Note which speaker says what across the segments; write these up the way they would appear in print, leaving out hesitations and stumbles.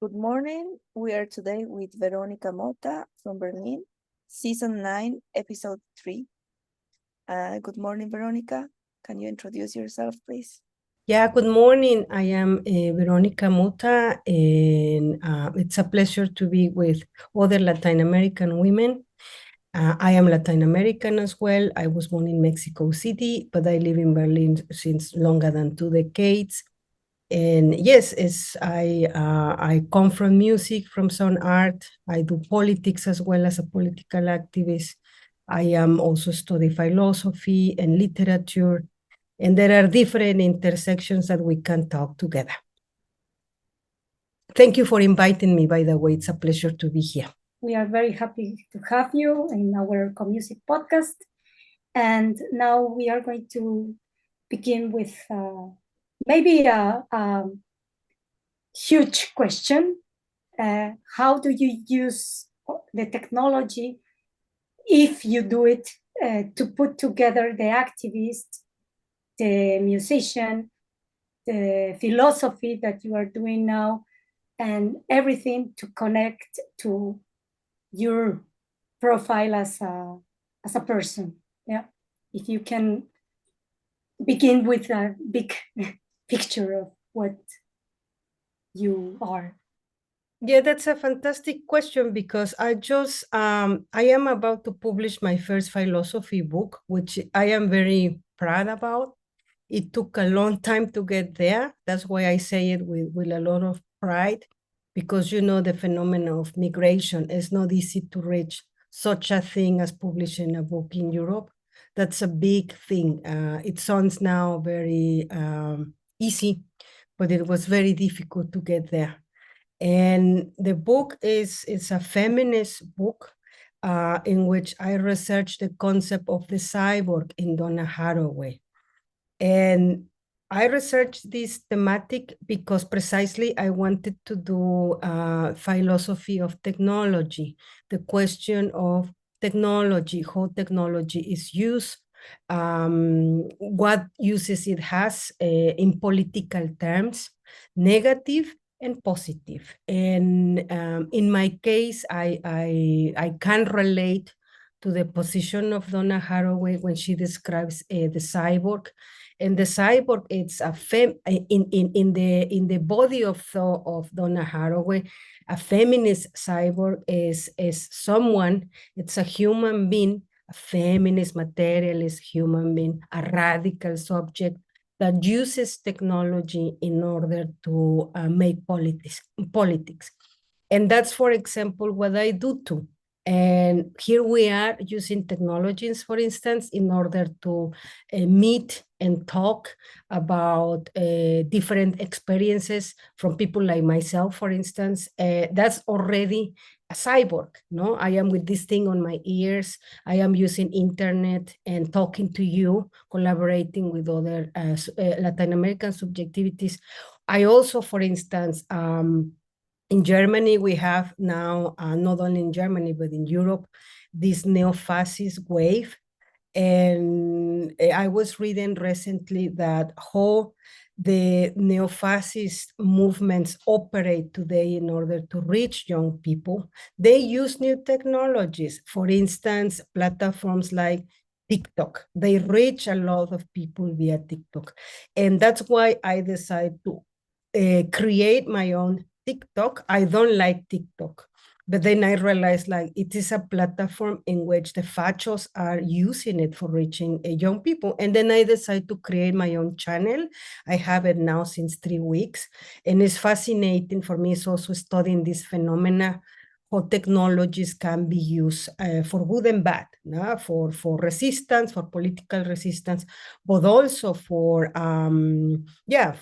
Speaker 1: Good morning. We are today with Verónica Mota from Berlin, Season 9, Episode 3. Good morning, Verónica. Can you introduce yourself, please?
Speaker 2: Yeah, good morning. I am Verónica Mota, and it's a pleasure to be with other Latin American women. I am Latin American as well. I was born in Mexico City, but I live in Berlin since longer than 2 decades. And yes, I come from music, from some art. I do politics as well as a political activist. I am also study philosophy and literature, and there are different intersections that we can talk together. Thank you for inviting me, by the way. It's a pleasure to be here.
Speaker 3: We are very happy to have you in our Comusik podcast. And now we are going to begin with maybe a huge question. How do you use the technology, if you do it, to put together the activist, the musician, the philosophy that you are doing now, and everything to connect to your profile as a person? Yeah, if you can begin with a big picture of what you are.
Speaker 2: Yeah, that's a fantastic question, because I am about to publish my first philosophy book, which I am very proud about. It took a long time to get there. That's why I say it with a lot of pride, because the phenomenon of migration is not easy to reach such a thing as publishing a book in Europe. That's a big thing. It sounds now very easy, but it was very difficult to get there. And the book is a feminist book in which I researched the concept of the cyborg in Donna Haraway. And I researched this thematic because precisely I wanted to do philosophy of technology, the question of technology, how technology is used, what uses it has in political terms, negative and positive. And in my case, I can relate to the position of Donna Haraway when she describes the cyborg. And the cyborg, it's a in the body of Donna Haraway, a feminist cyborg is someone, it's a human being, a feminist, materialist human being, a radical subject that uses technology in order to make politics. And that's, for example, what I do too. And here we are using technologies, for instance, in order to meet and talk about different experiences from people like myself, for instance. That's already a cyborg, no? I am with this thing on my ears. I am using internet and talking to you, collaborating with other Latin American subjectivities. I also, for instance, in Germany, we have now, not only in Germany, but in Europe, this neo-fascist wave. And I was reading recently that how the neo-fascist movements operate today in order to reach young people. They use new technologies. For instance, platforms like TikTok. They reach a lot of people via TikTok. And that's why I decided to create my own TikTok. I don't like TikTok, but then I realized like it is a platform in which the fachos are using it for reaching young people. And then I decided to create my own channel. I have it now since 3 weeks, and it's fascinating for me. It's also studying this phenomena, how technologies can be used for good and bad, no? for resistance, for political resistance, but also for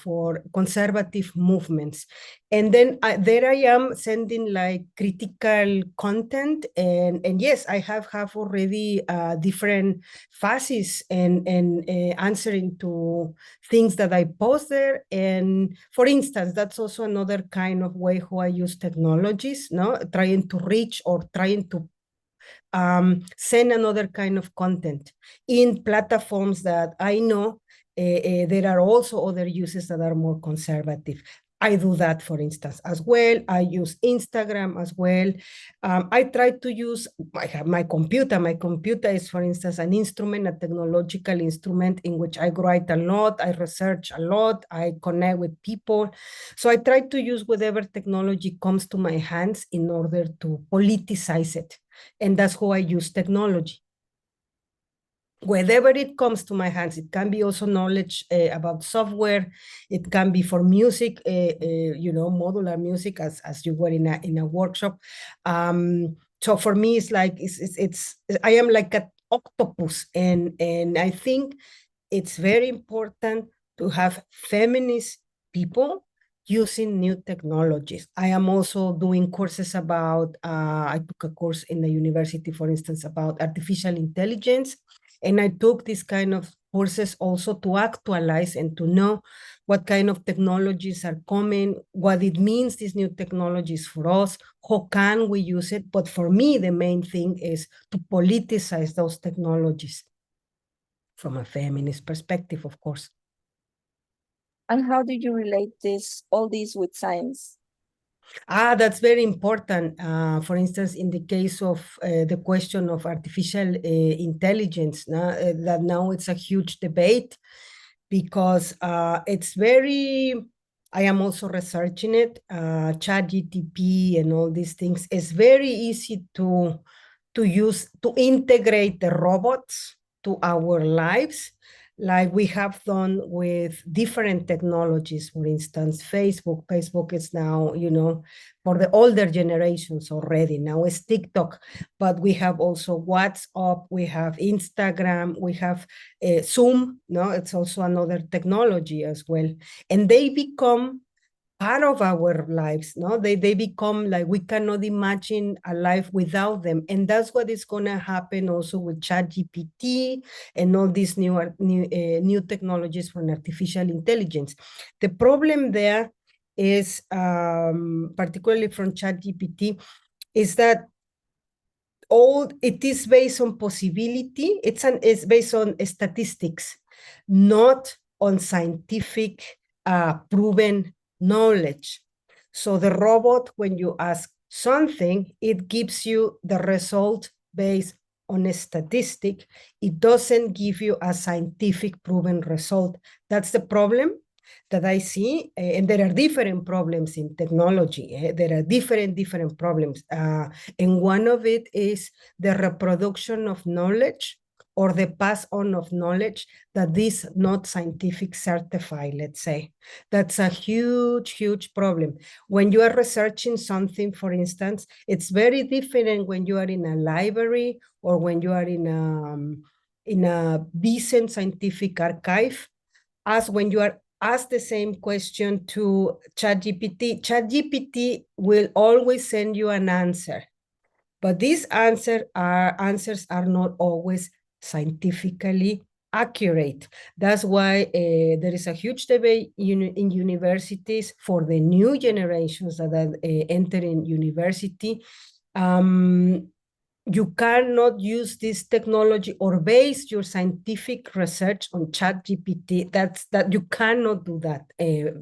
Speaker 2: for conservative movements. And then there I am sending like critical content, and yes, I have already different phases and answering to things that I post there. And for instance, that's also another kind of way how I use technologies, no, trying to reach or trying to send another kind of content in platforms that I know there are also other uses that are more conservative. I do that, for instance, as well. I use Instagram as well. I try to use, I have my computer. My computer is, for instance, an instrument, a technological instrument in which I write a lot, I research a lot, I connect with people. So I try to use whatever technology comes to my hands in order to politicize it. And that's how I use technology. Wherever it comes to my hands, it can be also knowledge about software. It can be for music, modular music, as you were in a workshop. So for me, it's like I am like an octopus, and I think it's very important to have feminist people using new technologies. I am also doing courses about. I took a course in the university, for instance, about artificial intelligence. And I took this kind of courses also to actualize and to know what kind of technologies are coming, what it means, these new technologies for us, how can we use it. But for me, the main thing is to politicize those technologies from a feminist perspective, of course.
Speaker 1: And how do you relate all this with science?
Speaker 2: That's very important. For instance, in the case of the question of artificial intelligence, that now it's a huge debate because it's very, I am also researching it, ChatGPT and all these things. It's very easy to use, to integrate the robots to our lives, like we have done with different technologies. For instance, Facebook is now, for the older generations already. Now it's TikTok, but we have also WhatsApp, we have Instagram, we have Zoom. No, it's also another technology as well. And they become part of our lives. No, they become like, we cannot imagine a life without them. And that's what is going to happen also with ChatGPT and all these new technologies from artificial intelligence. The problem there is, particularly from ChatGPT, is that it is based on possibility. It's based on statistics, not on scientific proven knowledge. So the robot, when you ask something, it gives you the result based on a statistic. It doesn't give you a scientific proven result. That's the problem that I see. And there are different problems in technology. There are different problems. And one of it is the reproduction of knowledge, or the pass on of knowledge that is not scientific certified, let's say. That's a huge problem. When you are researching something, for instance, it's very different when you are in a library or when you are in a decent scientific archive, as when you are asked the same question to ChatGPT. ChatGPT will always send you an answer, but these answers are not always scientifically accurate. That's why there is a huge debate in universities for the new generations that are entering university. You cannot use this technology or base your scientific research on ChatGPT. That you cannot do that.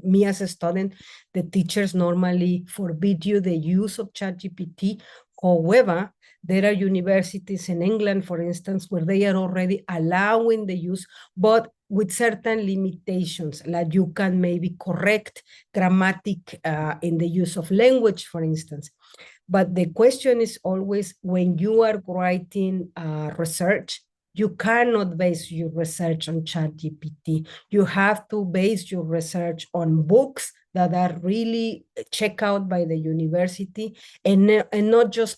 Speaker 2: Me as a student, the teachers normally forbid you the use of ChatGPT. However, there are universities in England, for instance, where they are already allowing the use, but with certain limitations, like you can maybe correct grammatic in the use of language, for instance. But the question is always, when you are writing research, you cannot base your research on ChatGPT. You have to base your research on books that are really checked out by the university, and not just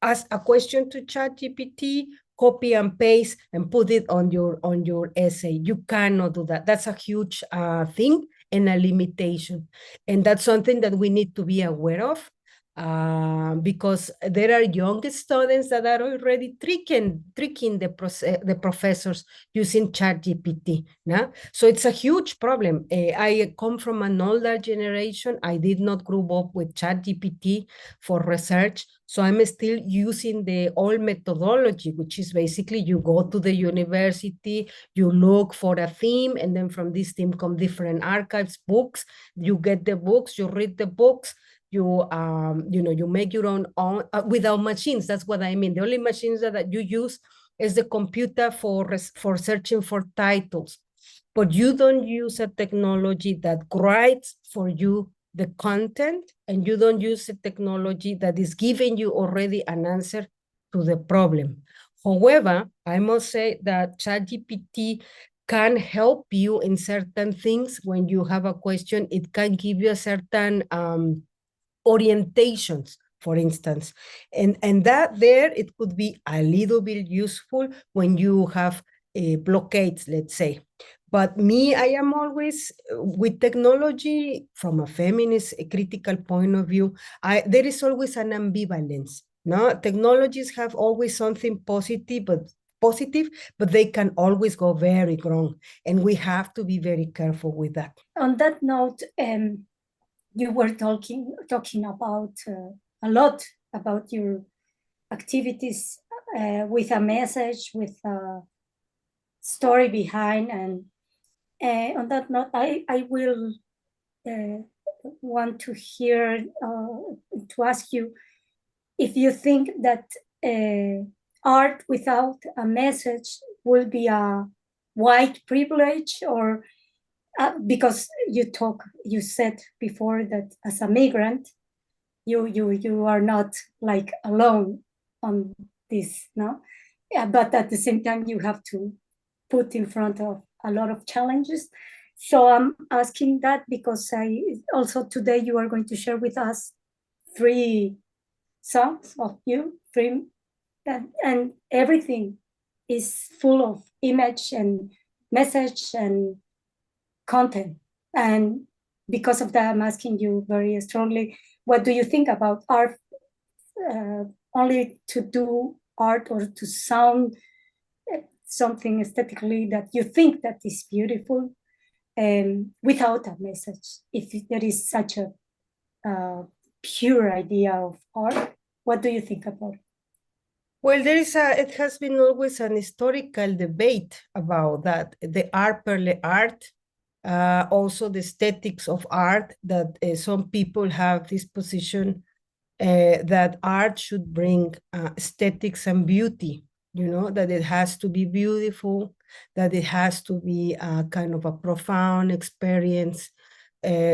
Speaker 2: ask a question to ChatGPT, copy and paste, and put it on your essay. You cannot do that. That's a huge thing and a limitation. And that's something that we need to be aware of. because there are young students that are already tricking the professors using ChatGPT. No? So it's a huge problem. I come from an older generation. I did not grow up with ChatGPT for research. So I'm still using the old methodology, which is basically you go to the university, you look for a theme, and then from this theme come different archives, books. You get the books, you read the books, you you make your own without machines. That's what I mean. The only machines that you use is the computer for searching for titles, but you don't use a technology that writes for you the content, and you don't use a technology that is giving you already an answer to the problem. However, I must say that ChatGPT can help you in certain things. When you have a question, it can give you a certain orientations, for instance, and that there it could be a little bit useful when you have blockades, let's say. But me, I am always with technology from a feminist, a critical point of view. There is always an ambivalence. No, technologies have always something positive, but they can always go very wrong, and we have to be very careful with that.
Speaker 3: On that note, you were talking about a lot about your activities with a message, with a story behind, and on that note, I will want to hear, to ask you if you think that art without a message will be a white privilege, or because you said before that as a migrant, you are not like alone on this, no? But at the same time, you have to put in front of a lot of challenges. So I'm asking that because also today you are going to share with us 3 songs of you, 3, and everything is full of image and message and content. And because of that, I'm asking you very strongly, what do you think about art? Only to do art or to sound something aesthetically that you think that is beautiful, without a message, if there is such a pure idea of art. What do you think about it?
Speaker 2: Well, it has been always an historical debate about that, the art per le art, also the aesthetics of art, that some people have this position that art should bring aesthetics and beauty, that it has to be beautiful, that it has to be a kind of a profound experience.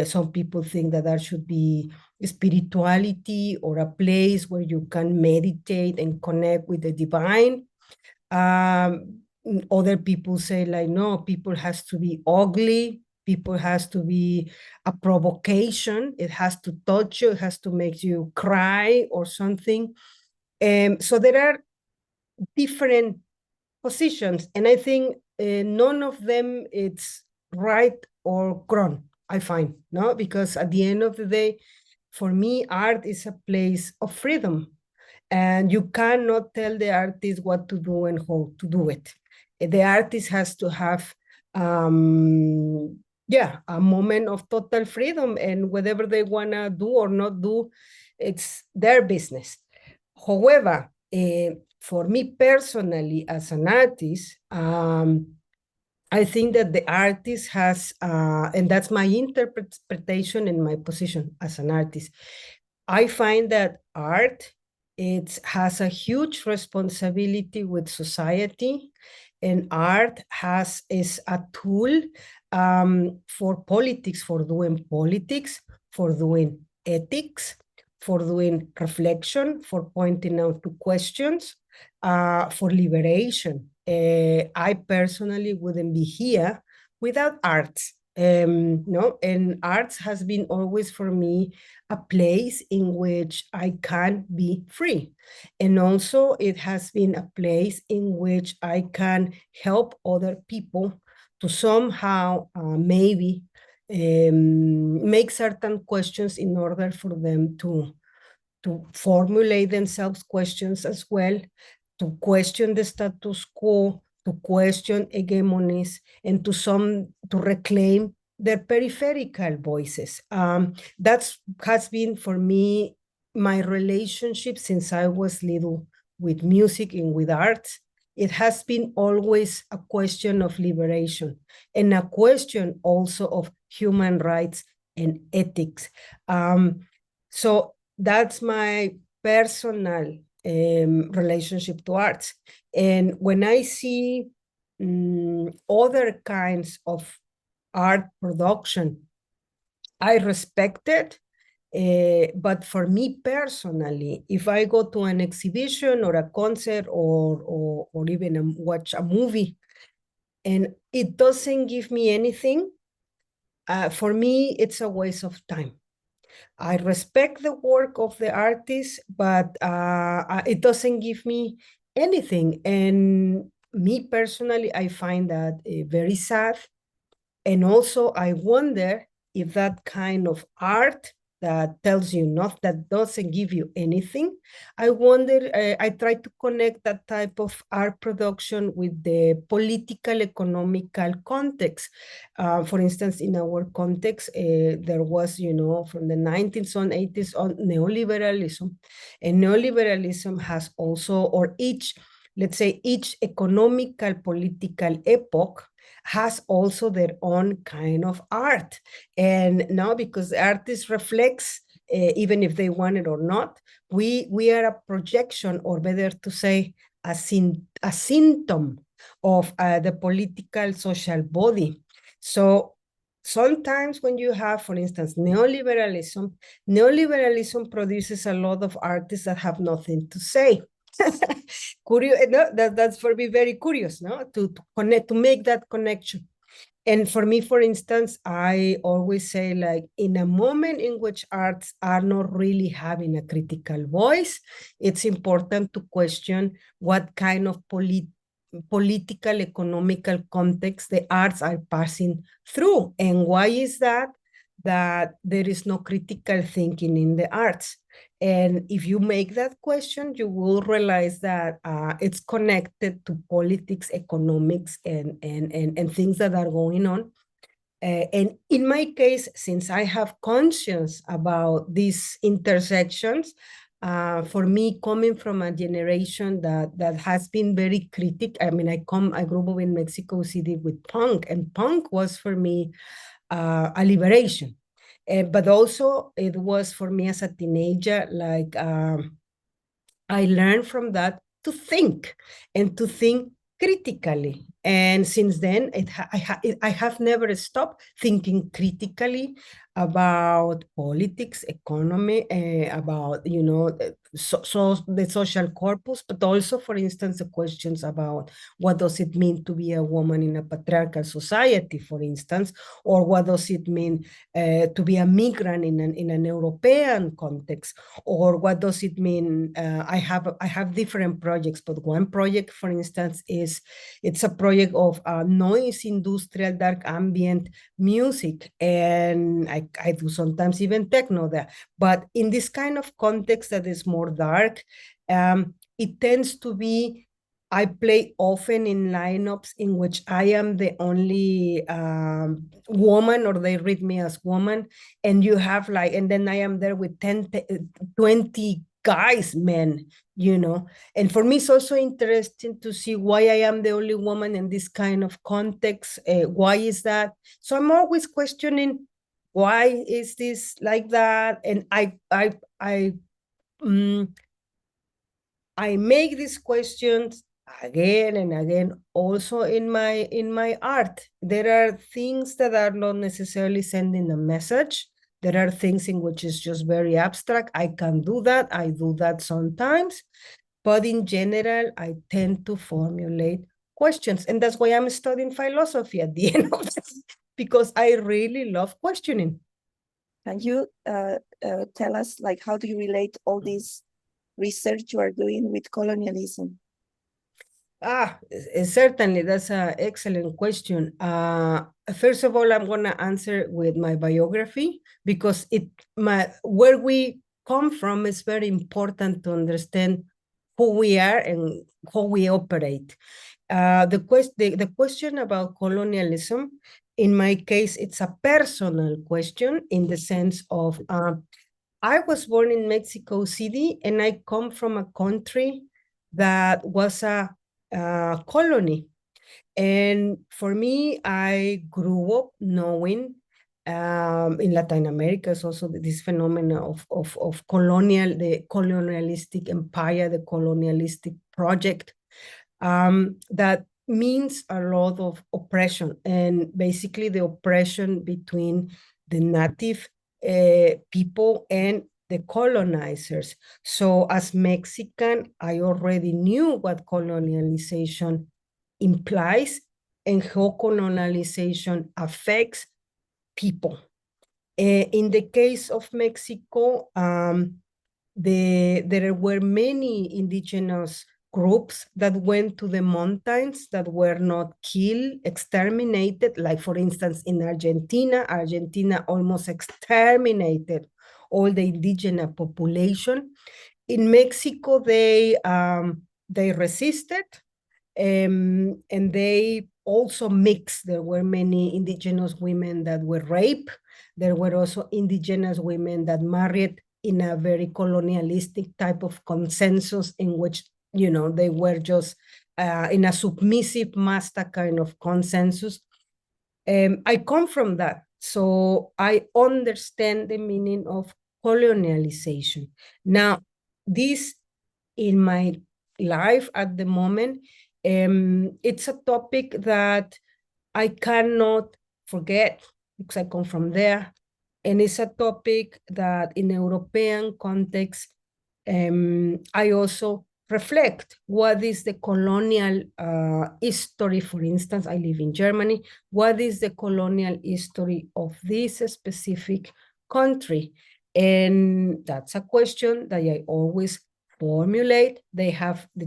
Speaker 2: Some people think that art should be spirituality, or a place where you can meditate and connect with the divine. Other people say, like, no, people has to be ugly, people has to be a provocation, it has to touch you, it has to make you cry or something. So there are different positions, and I think none of them it's right or wrong, I find, no? Because at the end of the day, for me, art is a place of freedom, and you cannot tell the artist what to do and how to do it. The artist has to have a moment of total freedom, and whatever they want to do or not do, it's their business. However, for me personally, as an artist, I think that the artist has, and that's my interpretation and my position as an artist, I find that art, it has a huge responsibility with society, and art is a tool for politics, for doing ethics, for doing reflection, for pointing out to questions, for liberation. I personally wouldn't be here without arts. No, and arts has been always for me a place in which I can be free, and also it has been a place in which I can help other people to somehow maybe make certain questions in order for them to to formulate themselves questions as well, to question the status quo, to question hegemonies, and to reclaim their peripheral voices. That's has been for me my relationship since I was little with music and with arts. It has been always a question of liberation and a question also of human rights and ethics. So that's my personal relationship to arts. And when I see other kinds of art production, I respect it. But for me personally, if I go to an exhibition or a concert or even watch a movie and it doesn't give me anything, for me, it's a waste of time. I respect the work of the artist, but it doesn't give me anything. And me personally, I find that very sad. And also, I wonder if that kind of art that tells you not, that doesn't give you anything, I wonder, I try to connect that type of art production with the political, economical context. For instance, in our context, there was, from the 19th and 80s on neoliberalism. And neoliberalism has also, or let's say each economical, political epoch has also their own kind of art. And now, because the artist reflects, even if they want it or not, we are a projection, or better to say, a symptom of the political social body. So sometimes when you have, for instance, neoliberalism produces a lot of artists that have nothing to say. Curious, no, that's for me very curious, no, to connect, to make that connection. And for me, for instance, I always say, like, in a moment in which arts are not really having a critical voice, it's important to question what kind of political, economical context the arts are passing through, and why is that there is no critical thinking in the arts. And if you make that question, you will realize that it's connected to politics, economics, and things that are going on. And in my case, since I have conscience about these intersections, for me, coming from a generation that has been very critical, I mean, I grew up in Mexico City with punk, and punk was for me a liberation. But also it was for me as a teenager, like I learned from that to think, and to think critically. And since then, I have never stopped thinking critically about politics, economy, about, the social corpus, but also, for instance, the questions about what does it mean to be a woman in a patriarchal society, for instance, or what does it mean to be a migrant in an European context, or what does it mean? I have different projects, but one project, for instance, it's a project of noise industrial dark ambient music, and I do sometimes even techno there. But in this kind of context that is more dark, it tends to be, I play often in lineups in which I am the only woman, or they read me as woman, and you have and then I am there with 20 guys, men, and for me, it's also interesting to see why I am the only woman in this kind of context. Why is that? So I'm always questioning, why is this like that? And I make these questions again and again, also in my art. There are things that are not necessarily sending a message. There are things in which it's just very abstract. I can do that. I do that sometimes. But in general, I tend to formulate questions. And that's why I'm studying philosophy at the end of this, because I really love questioning.
Speaker 1: Can you tell us, how do you relate all this research you are doing with colonialism?
Speaker 2: Certainly, that's an excellent question. First of all, I'm going to answer with my biography, because where we come from, it's very important to understand who we are and how we operate. The question about colonialism, in my case, it's a personal question in the sense of, I was born in Mexico City, and I come from a country that was a colony. And for me, I grew up knowing in Latin America is also this phenomenon of the colonialistic empire, the colonialistic project, that means a lot of oppression, and basically the oppression between the native people and the colonizers. So as Mexican, I already knew what colonialization implies and how colonialization affects people. In the case of Mexico, there were many indigenous groups that went to the mountains that were not killed, exterminated. Like, for instance, in Argentina almost exterminated all the indigenous population. In Mexico, they resisted, and they also mixed. There were many indigenous women that were raped. There were also indigenous women that married in a very colonialistic type of consensus, in which, you know, they were just in a submissive master kind of consensus. I come from that, so I understand the meaning of colonialization. Now, this in my life at the moment, it's a topic that I cannot forget because I come from there. And it's a topic that in European context, I also reflect what is the colonial history. For instance, I live in Germany. What is the colonial history of this specific country? And that's a question that I always formulate. The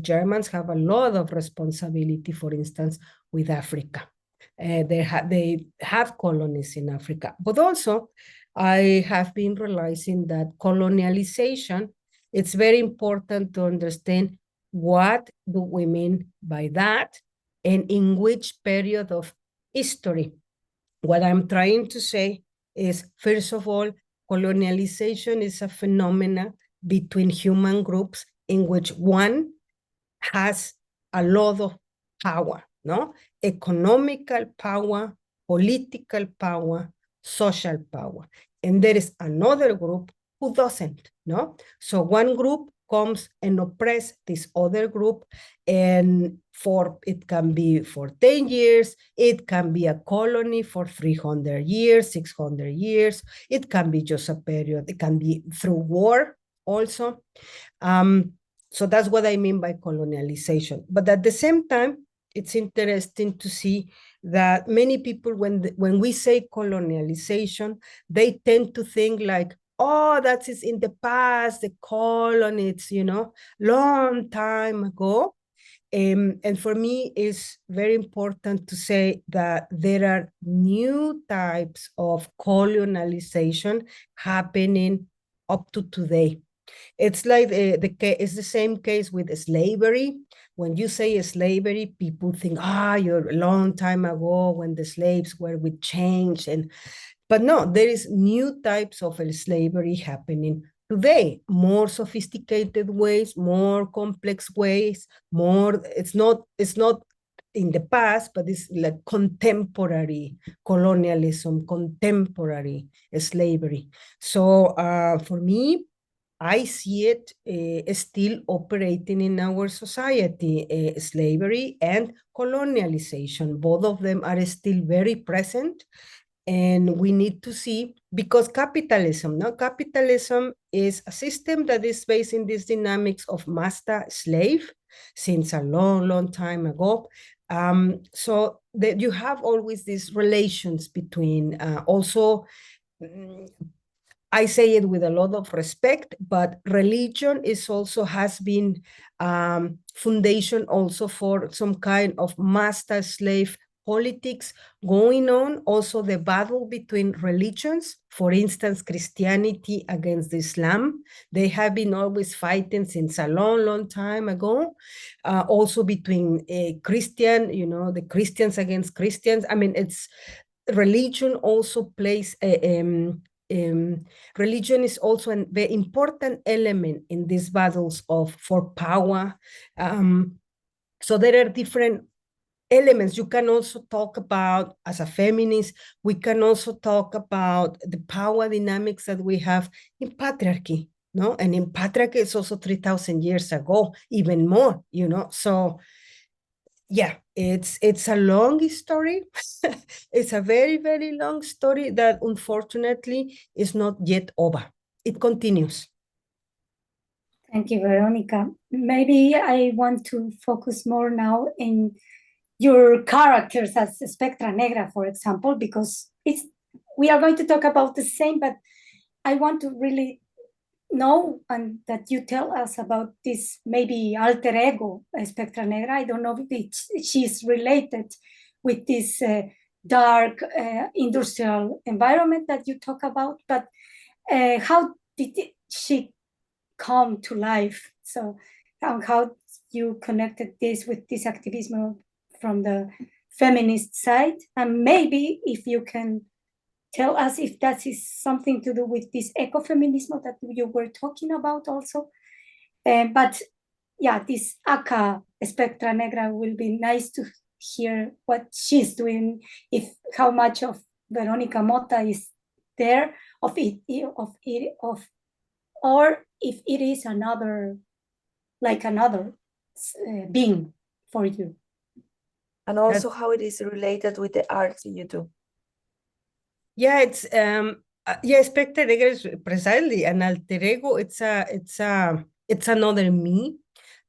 Speaker 2: Germans have a lot of responsibility, for instance, with Africa. They have colonies in Africa, but also I have been realizing that colonialization, it's very important to understand what do we mean by that and in which period of history. What I'm trying to say is, first of all, colonialization is a phenomenon between human groups in which one has a lot of power, no? Economical power, political power, social power. And there is another group who doesn't, no? So one group comes and oppress this other group, and it can be for 10 years, it can be a colony for 300 years, 600 years, it can be just a period, it can be through war also. So that's what I mean by colonialization. But at the same time, it's interesting to see that many people, when we say colonialization, they tend to think like, oh, that is in the past, the colonies, you know, long time ago. And for me, it's very important to say that there are new types of colonialization happening up to today. It's like it's the same case with slavery. When you say slavery, people think, you're a long time ago when the slaves were with chains. But no, there is new types of slavery happening today, more sophisticated ways, more complex ways, it's not in the past, but it's like contemporary colonialism, contemporary slavery. So for me, I see it still operating in our society, slavery and colonialization. Both of them are still very present. And we need to see, because capitalism is a system that is based in these dynamics of master-slave since a long, long time ago. So that you have always these relations between also, I say it with a lot of respect, but religion has been foundation also for some kind of master-slave politics going on, also the battle between religions, for instance, Christianity against Islam. They have been always fighting since a long, long time ago. Also between Christian, the Christians against Christians. I mean, it's religion also plays religion is also a very important element in these battles for power. So there are different elements. You can also talk about, as a feminist, we can also talk about the power dynamics that we have in patriarchy, no? And in patriarchy, it's also 3,000 years ago, even more, So yeah, it's a long story. It's a very, very long story that unfortunately is not yet over. It continues.
Speaker 3: Thank you, Veronica. Maybe I want to focus more now in your characters as Espectra Negra, for example, because we are going to talk about the same, but I want to really know and that you tell us about this maybe alter ego Espectra Negra. I don't know if she's related with this dark industrial environment that you talk about, but how did she come to life? So how you connected this with this activism from the feminist side, and maybe if you can tell us if that is something to do with this ecofeminism that you were talking about also. But yeah, this ACA Espectra Negra will be nice to hear what she's doing, how much of Verónica Mota is there, or if it is another being for you.
Speaker 1: And also how it is related with the art you do.
Speaker 2: Yeah, it's Espectra Negra is precisely an alter ego. It's another me.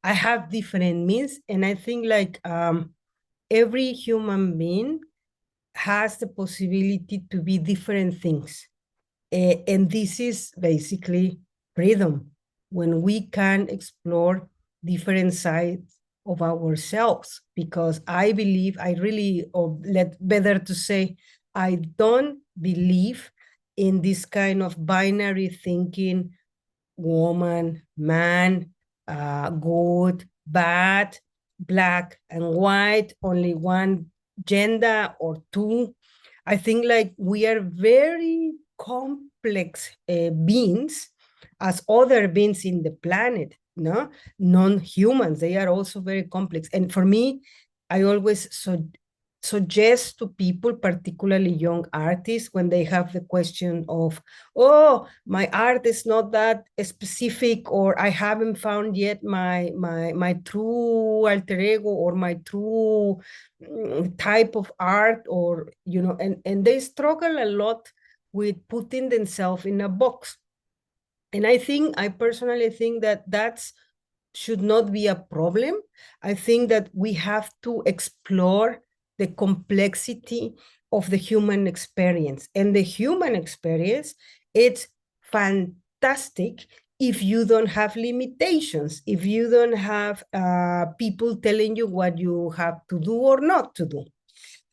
Speaker 2: I have different me's, and I think like every human being has the possibility to be different things. And this is basically freedom, when we can explore different sides of ourselves, because I believe, better to say, I don't believe in this kind of binary thinking, woman, man, good, bad, black and white, only one gender or two. I think like we are very complex beings as other beings in the planet, no? Non-humans, they are also very complex. And for me, I always suggest to people, particularly young artists, when they have the question of, oh, my art is not that specific, or I haven't found yet my true alter ego or my true type of art, or and they struggle a lot with putting themselves in a box. And I personally think that should not be a problem. I think that we have to explore the complexity of the human experience. And the human experience, it's fantastic if you don't have limitations, if you don't have people telling you what you have to do or not to do.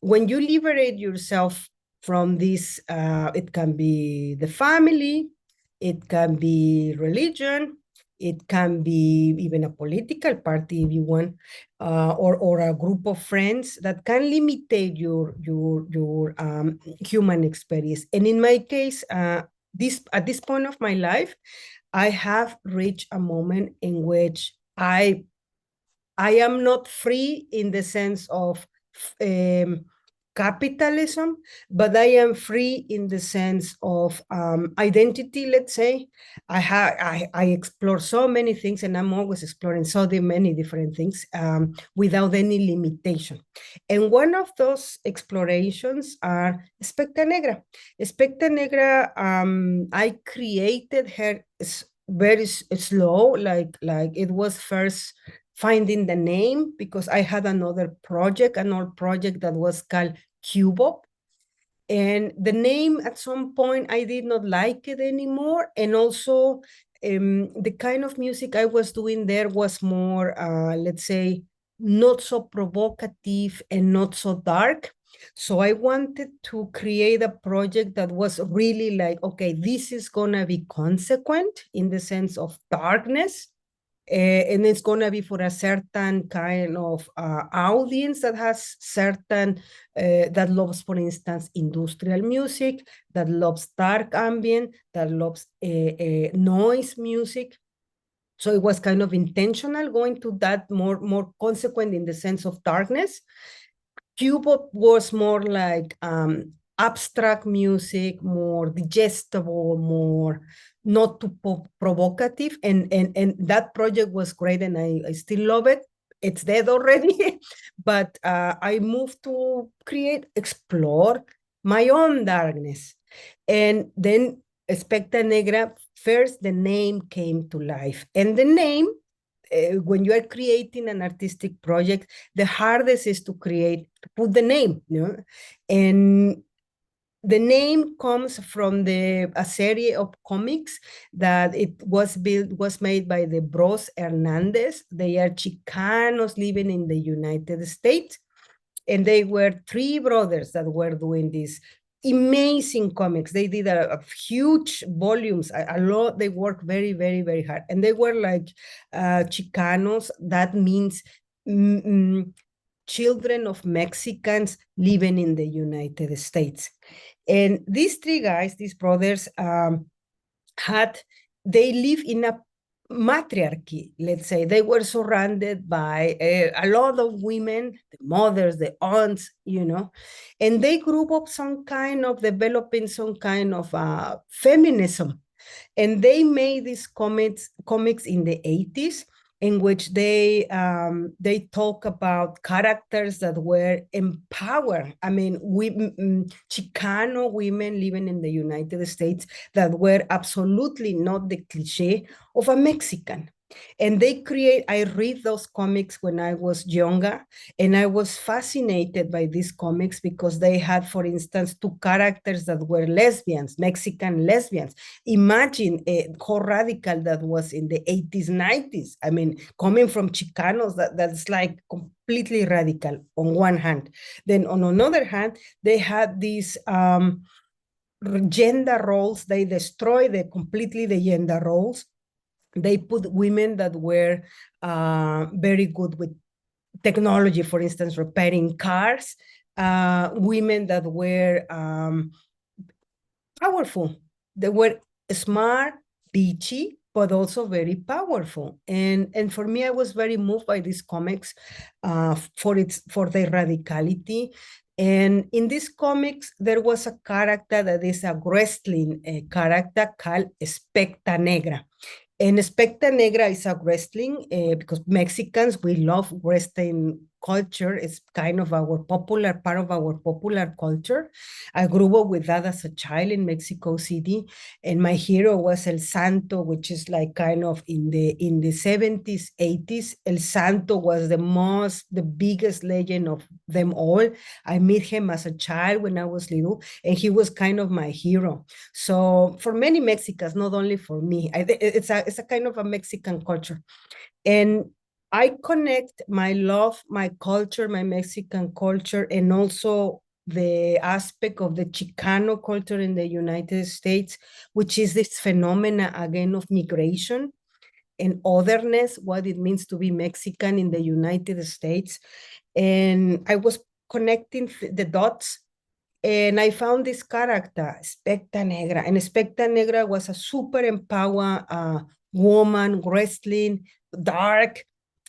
Speaker 2: When you liberate yourself from this, it can be the family, it can be religion, it can be even a political party if you want, or a group of friends that can limitate your human experience. And in my case, at this point of my life, I have reached a moment in which I am not free in the sense of capitalism, but I am free in the sense of identity, let's say. I explore so many things, and I'm always exploring so many different things without any limitation. And one of those explorations are Espectra Negra. Espectra Negra, I created her very slow, like it was first finding the name, because I had an old project that was called Cubop. And the name, at some point, I did not like it anymore. And also, the kind of music I was doing there was more, let's say, not so provocative and not so dark. So I wanted to create a project that was really like, okay, this is gonna be consequent in the sense of darkness, and it's gonna be for a certain kind of audience that has certain, that loves, for instance, industrial music, that loves dark ambient, that loves noise music. So it was kind of intentional going to that more consequent in the sense of darkness. Cubot was more like abstract music, more digestible, more not too provocative. And that project was great, and I still love it. It's dead already, but I moved to explore my own darkness. And then Espectra Negra, first the name came to life. And the name, when you are creating an artistic project, the hardest is to put the name, you know? And the name comes from a series of comics that was made by the Bros Hernandez. They are Chicanos living in the United States. And they were three brothers that were doing this amazing comics. They did a huge volumes, a lot. They worked very, very, very hard. And they were like Chicanos. That means children of Mexicans living in the United States. And these three guys, these brothers, they live in a matriarchy, let's say. They were surrounded by a lot of women, the mothers, the aunts, you know, and they grew up developing some kind of feminism. And they made these comics in the 80s, in which they talk about characters that were empowered. I mean, Chicano women living in the United States that were absolutely not the cliche of a Mexican. And I read those comics when I was younger, and I was fascinated by these comics because they had, for instance, two characters that were lesbians, Mexican lesbians. Imagine how radical that was in the 80s, 90s. I mean, coming from Chicanos, that's like completely radical on one hand. Then on another hand, they had these gender roles. They destroyed completely the gender roles. They put women that were very good with technology, for instance, repairing cars, women that were powerful. They were smart, bitchy, but also very powerful. And for me, I was very moved by these comics for their radicality. And in these comics, there was a character that is a wrestling character called Espectra Negra. And Espectra Negra is a wrestling because Mexicans, we love wrestling culture. It's kind of part of our popular culture. I grew up with that as a child in Mexico City, and my hero was El Santo, which is like kind of in the 70s, 80s. El Santo was the biggest legend of them all. I met him as a child when I was little, and he was kind of my hero. So for many Mexicans, not only for me, it's a kind of a Mexican culture. And I connect my love, my culture, my Mexican culture, and also the aspect of the Chicano culture in the United States, which is this phenomena again of migration and otherness, what it means to be Mexican in the United States. And I was connecting the dots, and I found this character, Espectra Negra. And Espectra Negra was a super empowered woman, wrestling, dark.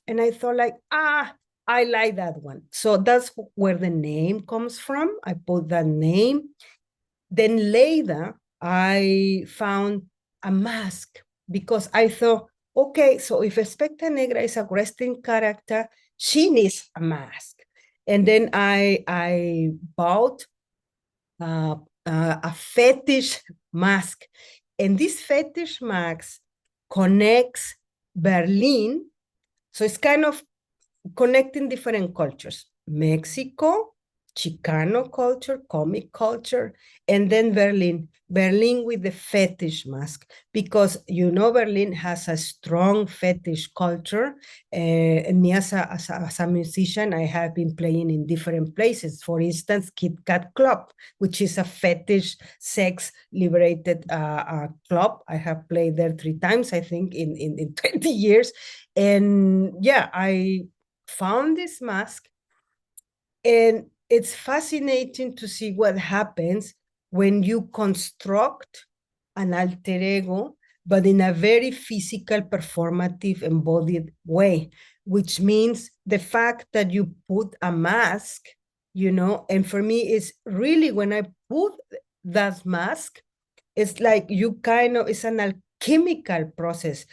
Speaker 2: And I thought like, I like that one. So that's where the name comes from. I put that name. Then later, I found a mask because I thought, okay, so if Espectra Negra is a wrestling character, she needs a mask. And then I bought a fetish mask. And this fetish mask connects Berlin. So it's kind of connecting different cultures, Mexico, Chicano culture, comic culture, and then Berlin. Berlin with the fetish mask, because you know Berlin has a strong fetish culture. And me as a musician, I have been playing in different places. For instance, Kit Kat Club, which is a fetish, sex-liberated club. I have played there 3 times, I think, in 20 years. And yeah, I found this mask, and it's fascinating to see what happens when you construct an alter ego, but in a very physical, performative, embodied way, which means the fact that you put a mask, you know, and for me, it's really when I put that mask, it's like you kind of, it's an alchemical process.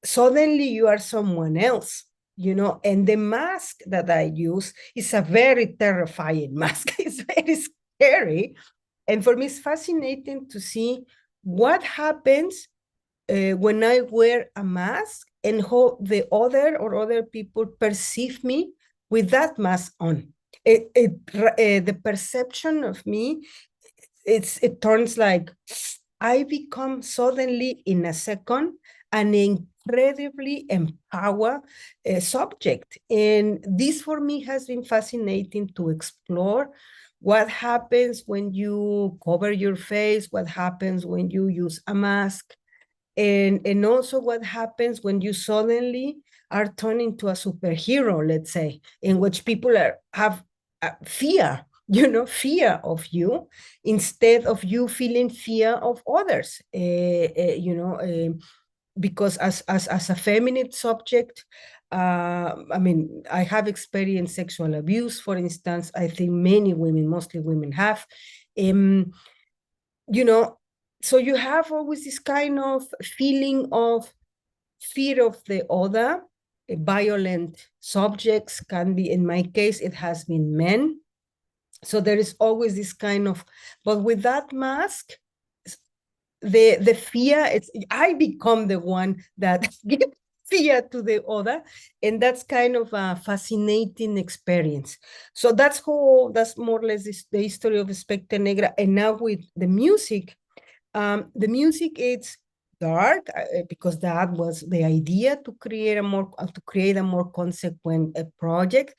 Speaker 2: Suddenly you are someone else, you know, and the mask that I use is a very terrifying mask. It's very scary. And for me, it's fascinating to see what happens when I wear a mask and how the other people perceive me with that mask on. The perception of me, it turns like I become suddenly in a second an incredibly empowered subject. And this for me has been fascinating to explore. What happens when you cover your face? What happens when you use a mask? And also what happens when you suddenly are turned into a superhero, let's say, in which people have fear, you know, fear of you, instead of you feeling fear of others, you know, because as a feminist subject, I mean, I have experienced sexual abuse, for instance. I think many women, mostly women, have. You know, so you have always this kind of feeling of fear of the other. Violent subjects can be, in my case, it has been men. So there is always this kind of, but with that mask, the fear, it's I become the one that gives fear to the other, and that's kind of a fascinating experience. So that's more or less the history of Espectra Negra. And now with the music, it's dark, because that was the idea, to create a more consequent project,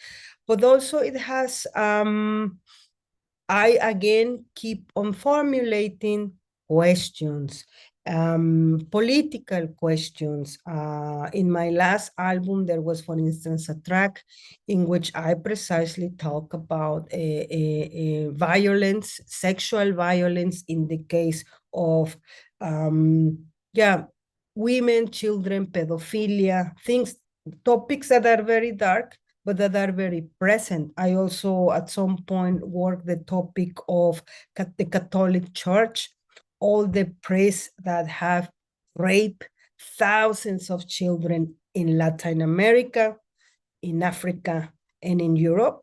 Speaker 2: but also it has I again keep on formulating questions, political questions. In my last album, there was, for instance, a track in which I precisely talk about violence, sexual violence in the case of, women, children, pedophilia, topics that are very dark, but that are very present. I also, at some point, worked the topic of the Catholic Church, all the priests that have raped thousands of children in Latin America, in Africa, and in Europe,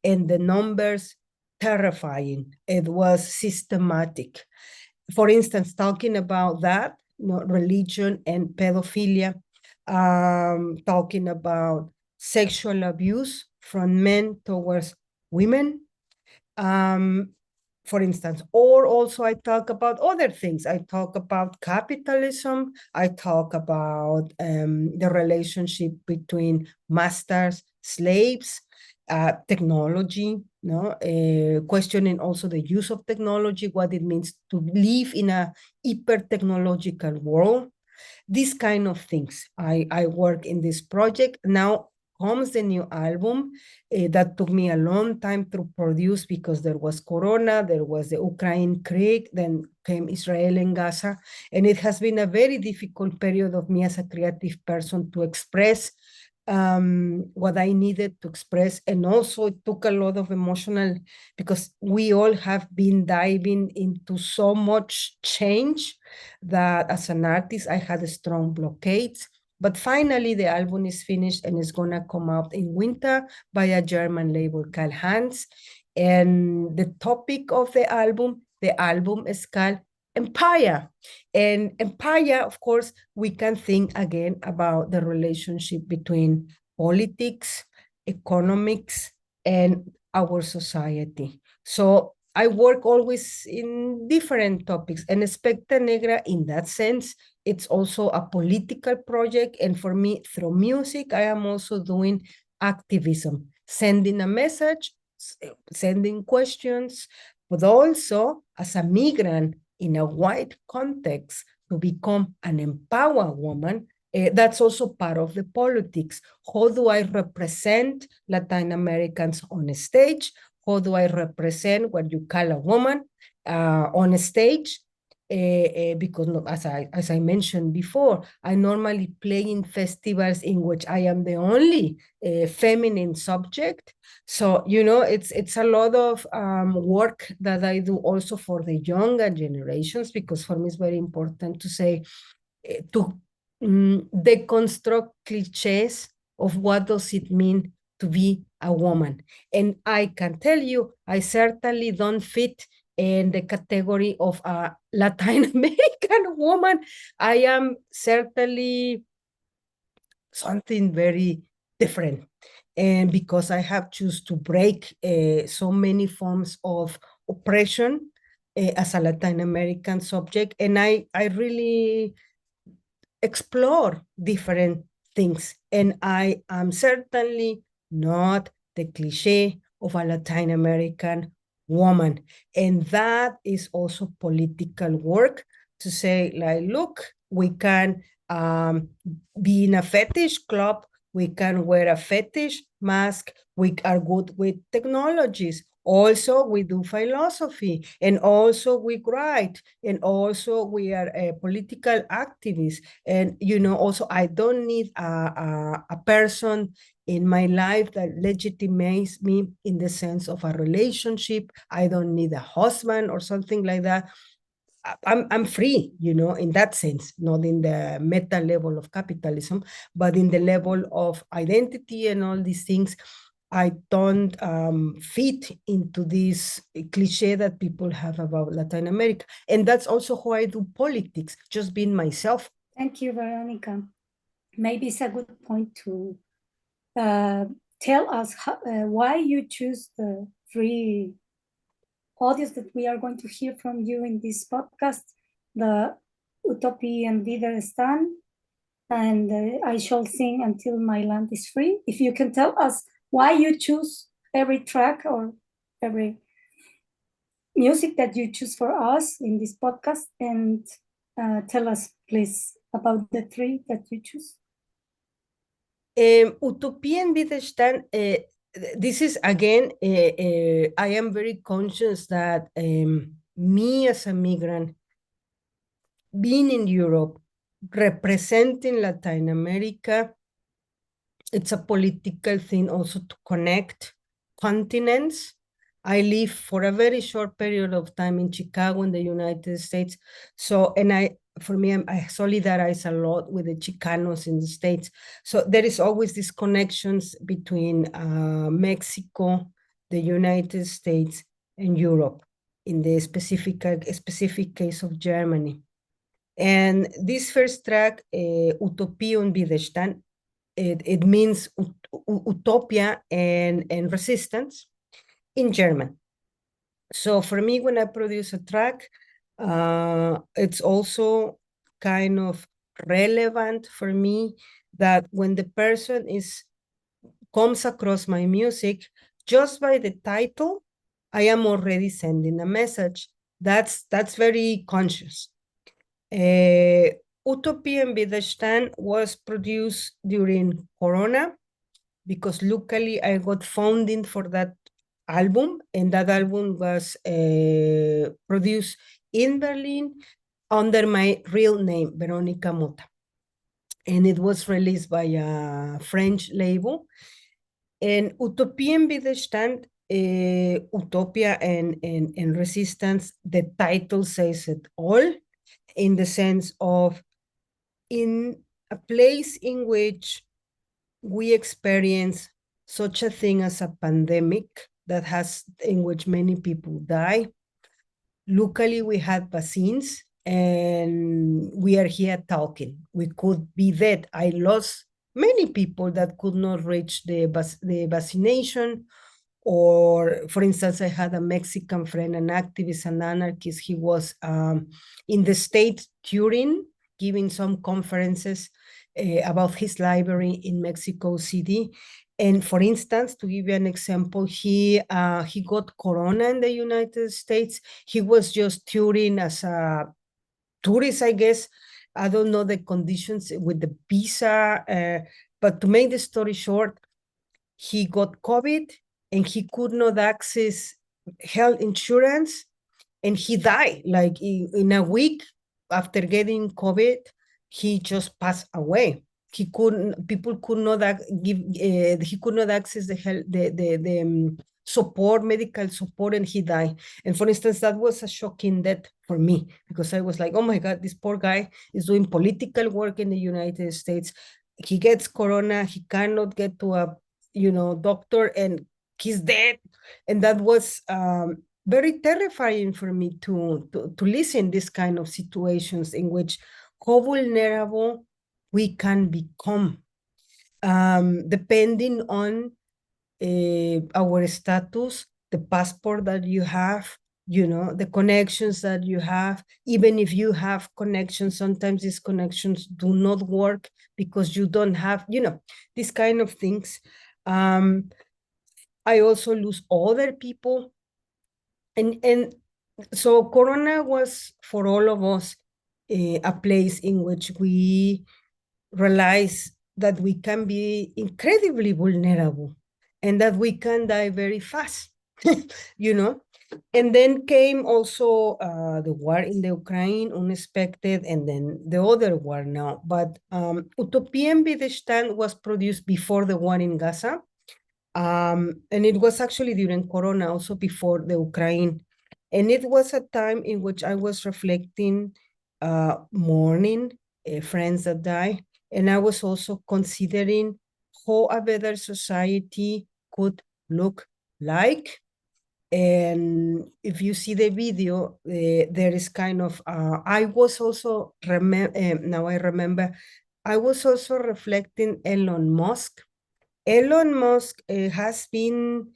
Speaker 2: and the numbers terrifying. It was systematic. For instance, talking about that, you know, religion and pedophilia, talking about sexual abuse from men towards women, for instance, or also I talk about other things. I talk about capitalism. I talk about the relationship between masters, slaves, technology, no? Questioning also the use of technology, what it means to live in a hyper-technological world. These kind of things. I work in this project. Now comes the new album that took me a long time to produce, because there was Corona, there was the Ukraine Krieg, then came Israel and Gaza, and it has been a very difficult period of me as a creative person to express what I needed to express. And also it took a lot of emotional, because we all have been diving into so much change that as an artist, I had a strong blockade. But finally, the album is finished and it's gonna come out in winter by a German label called Hans. And the topic of the album is called Empire. And empire, of course, we can think again about the relationship between politics, economics, and our society. So I work always in different topics, and Espectra Negra, in that sense, it's also a political project. And for me, through music, I am also doing activism, sending a message, sending questions, but also as a migrant in a white context to become an empowered woman. That's also part of the politics. How do I represent Latin Americans on a stage? How do I represent what you call a woman on a stage? Because as I mentioned before, I normally play in festivals in which I am the only feminine subject. So, you know, it's a lot of work that I do also for the younger generations, because for me it's very important to say, to deconstruct cliches of what does it mean to be a woman. And I can tell you, I certainly don't fit in the category of a Latin American woman. I am certainly something very different. And because I have chosen to break so many forms of oppression as a Latin American subject, and I really explore different things. And I am certainly not the cliche of a Latin American woman. And that is also political work to say, like, look, we can be in a fetish club, we can wear a fetish mask, we are good with technologies. Also, we do philosophy, and also we write, and also we are a political activists. And, you know, also I don't need a person in my life that legitimates me in the sense of a relationship. I don't need a husband or something like that. I'm free, you know, in that sense, not in the meta level of capitalism, but in the level of identity and all these things. I don't fit into this cliche that people have about Latin America. And that's also how I do politics, just being myself.
Speaker 3: Thank you, Veronica. Maybe it's a good point to tell us why you choose the three audios that we are going to hear from you in this podcast, the Utopia and Widerstand, and I Shall Sing Until My Land is Free. If you can tell us why you choose every track or every music that you choose for us in this podcast, and tell us, please, about the three that you choose.
Speaker 2: Utopia and Widerstand, this is, again, I am very conscious that me as a migrant, being in Europe, representing Latin America, it's a political thing also to connect continents. I lived for a very short period of time in Chicago in the United States. So, and for me, I solidarize a lot with the Chicanos in the States. So there is always these connections between Mexico, the United States, and Europe, in the specific case of Germany. And this first track, Utopia und Widerstand, it means utopia and resistance in German. So for me, when I produce a track, it's also kind of relevant for me that when the person comes across my music, just by the title, I am already sending a message. That's very conscious. Utopia and Widerstand was produced during Corona, because luckily I got funding for that album, and that album was produced in Berlin under my real name, Verónica Mota. And it was released by a French label. And Utopia and Widerstand, Utopia and Resistance, the title says it all, in the sense of, in a place in which we experience such a thing as a pandemic in which many people die. Luckily, we had vaccines, and we are here talking. We could be dead. I lost many people that could not reach the vaccination, Or, for instance, I had a Mexican friend, an activist, an anarchist. He was in the state touring, giving some conferences about his library in Mexico City. And for instance, to give you an example, he got corona in the United States. He was just touring as a tourist, I guess. I don't know the conditions with the visa, but to make the story short, he got COVID and he could not access health insurance, and he died. Like in a week after getting COVID, he just passed away. He couldn't. People could not give. He could not access the health, the support, medical support, and he died. And for instance, that was a shocking death for me, because I was like, oh my God, this poor guy is doing political work in the United States. He gets corona. He cannot get to a doctor, and he's dead. And that was very terrifying for me to listen this kind of situations in which how vulnerable we can become, depending on our status, the passport that you have, the connections that you have. Even if you have connections, sometimes these connections do not work because you don't have, these kind of things. I also lose other people. And so Corona was, for all of us, a place in which we realize that we can be incredibly vulnerable and that we can die very fast, And then came also the war in the Ukraine, unexpected, and then the other war now. But Utopia and Widerstand was produced before the war in Gaza. And it was actually during Corona, also before the Ukraine. And it was a time in which I was reflecting, mourning friends that died. And I was also considering how a better society could look like. And if you see the video, there is kind of, I was also, now I remember, I was also reflecting Elon Musk. Elon Musk has been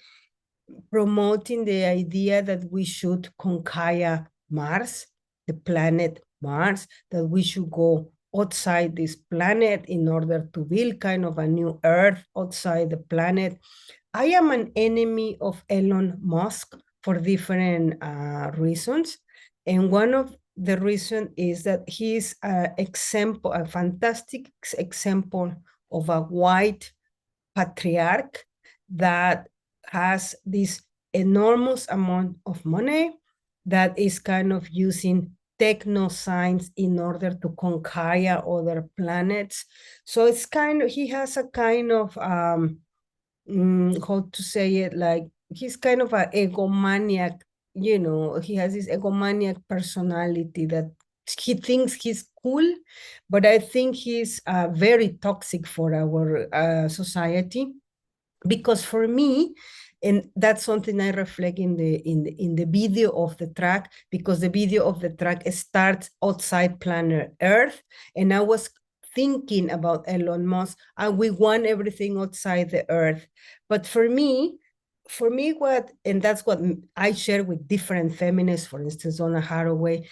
Speaker 2: promoting the idea that we should conquer Mars, the planet Mars, that we should go outside this planet in order to build kind of a new Earth outside the planet. I am an enemy of Elon Musk for different reasons. And one of the reasons is that he is a fantastic example of a white patriarch that has this enormous amount of money that is kind of using techno-science in order to conquer other planets. So it's kind of, he has a kind of, how to say it, like he's kind of an egomaniac, he has this egomaniac personality that he thinks he's cool, but I think he's very toxic for our society. Because for me, and that's something I reflect in the video of the track, because the video of the track starts outside planet Earth, and I was thinking about Elon Musk, and we want everything outside the Earth. But for me, and that's what I share with different feminists, for instance, Donna Haraway,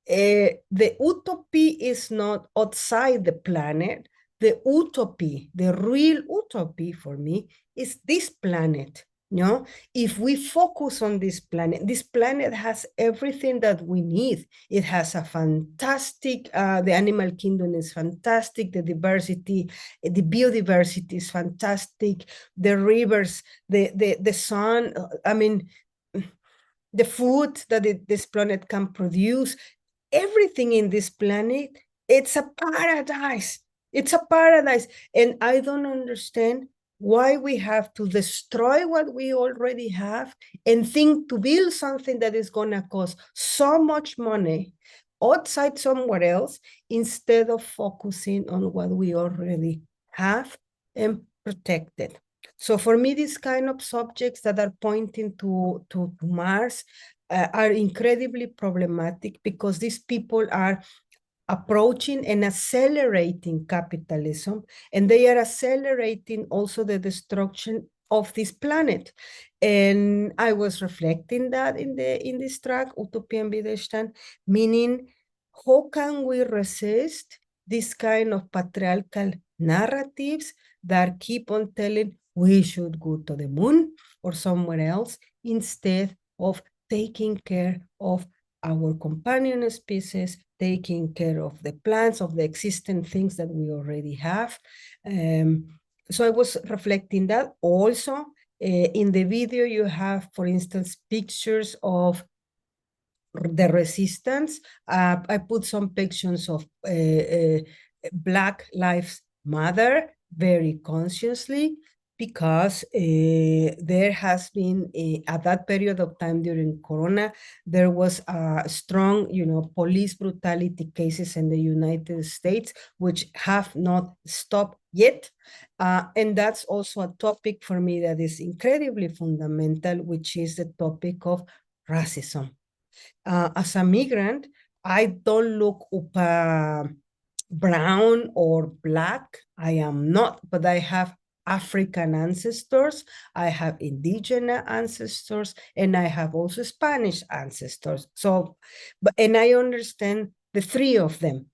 Speaker 2: the utopia is not outside the planet. The utopia, the real utopia for me, is this planet. If we focus on this planet has everything that we need. It has a fantastic, the animal kingdom is fantastic, the diversity, the biodiversity is fantastic, the rivers, the sun, I mean, the food that this planet can produce, everything in this planet, it's a paradise. It's a paradise. And I don't understand why we have to destroy what we already have and think to build something that is going to cost so much money outside somewhere else, instead of focusing on what we already have and protect it. So for me, these kind of subjects that are pointing to Mars are incredibly problematic, because these people are approaching and accelerating capitalism, and they are accelerating also the destruction of this planet. And I was reflecting that in this track, Utopia and Widerstand, meaning how can we resist this kind of patriarchal narratives that keep on telling we should go to the moon or somewhere else instead of taking care of our companion species, taking care of the plants, of the existing things that we already have. So I was reflecting that. Also, in the video, you have, for instance, pictures of the resistance. I put some pictures of Black Lives Matter very consciously, because there has been, at that period of time during Corona, there was a strong, police brutality cases in the United States, which have not stopped yet. And that's also a topic for me that is incredibly fundamental, which is the topic of racism. As a migrant, I don't look brown or black. I am not, but I have African ancestors, I have indigenous ancestors, and I have also Spanish ancestors. So, and I understand the three of them,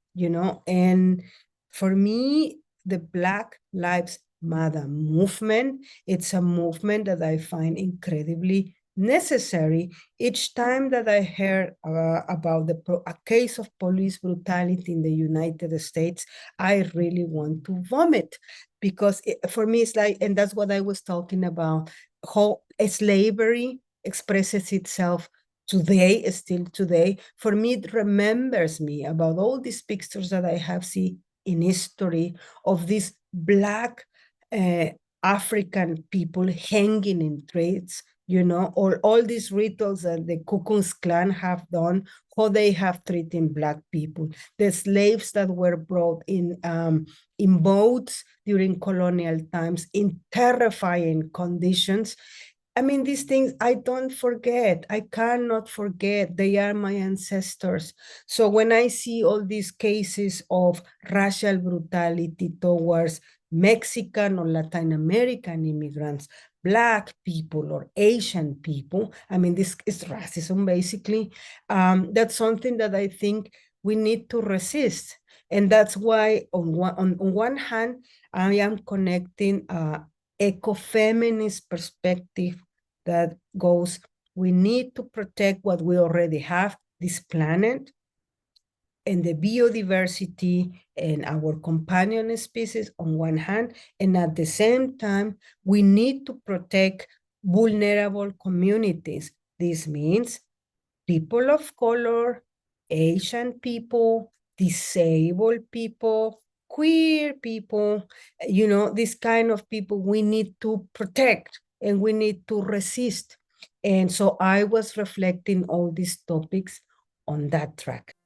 Speaker 2: and for me, the Black Lives Matter movement, it's a movement that I find incredibly necessary. Each time that I heard about a case of police brutality in the United States, I really want to vomit, because for me it's like, and that's what I was talking about, how slavery expresses itself today, still today. For me, it remembers me about all these pictures that I have seen in history of these Black African people hanging in trees, or all these rituals that the Ku Klux Klan have done, how they have treated Black people, the slaves that were brought in boats during colonial times in terrifying conditions. I mean, these things I don't forget. I cannot forget. They are my ancestors. So when I see all these cases of racial brutality towards Mexican or Latin American immigrants, Black people or Asian people, I mean, this is racism, basically. That's something that I think we need to resist. And that's why on one hand, I am connecting ecofeminist perspective that goes, we need to protect what we already have, this planet, and the biodiversity and our companion species on one hand, and at the same time, we need to protect vulnerable communities. This means people of color, Asian people, disabled people, queer people, this kind of people we need to protect and we need to resist. And so I was reflecting all these topics on that track.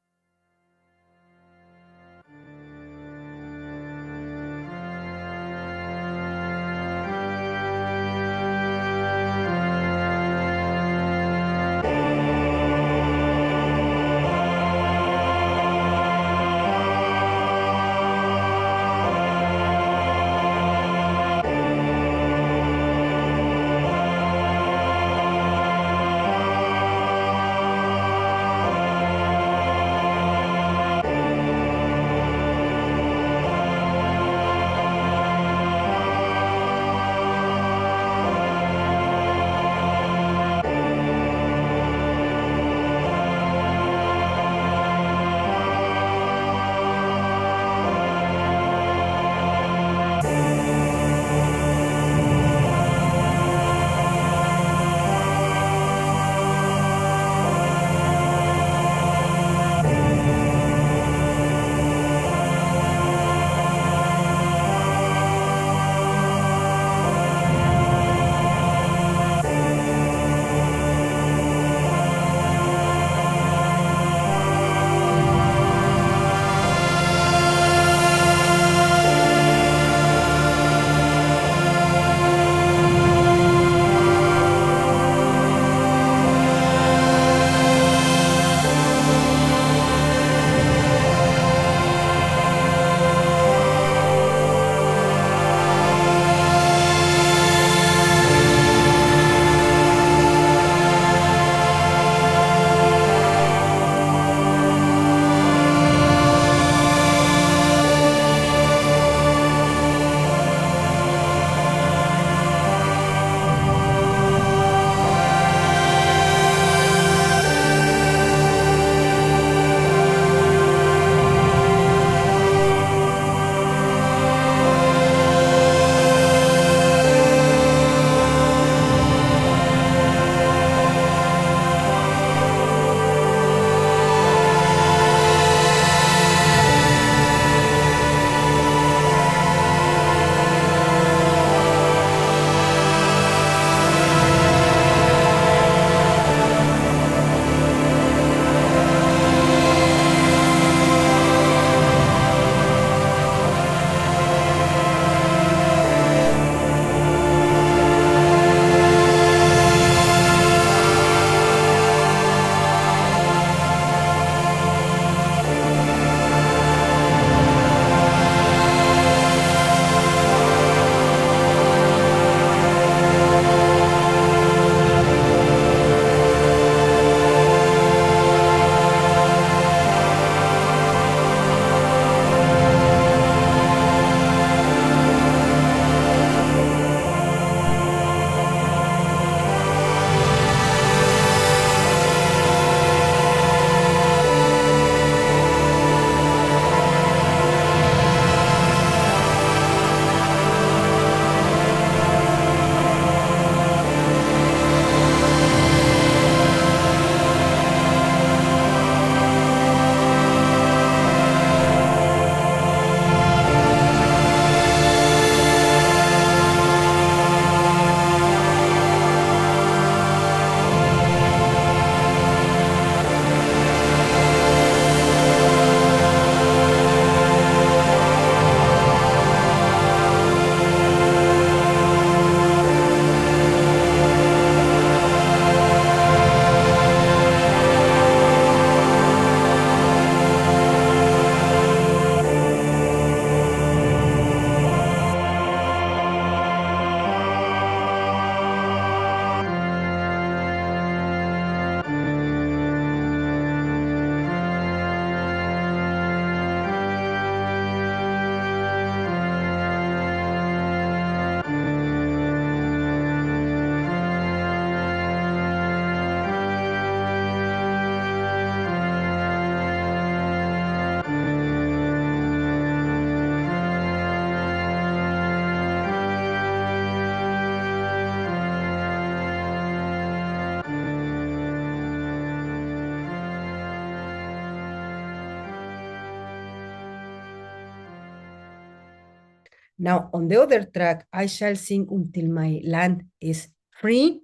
Speaker 2: Now, on the other track, I shall sing until my land is free.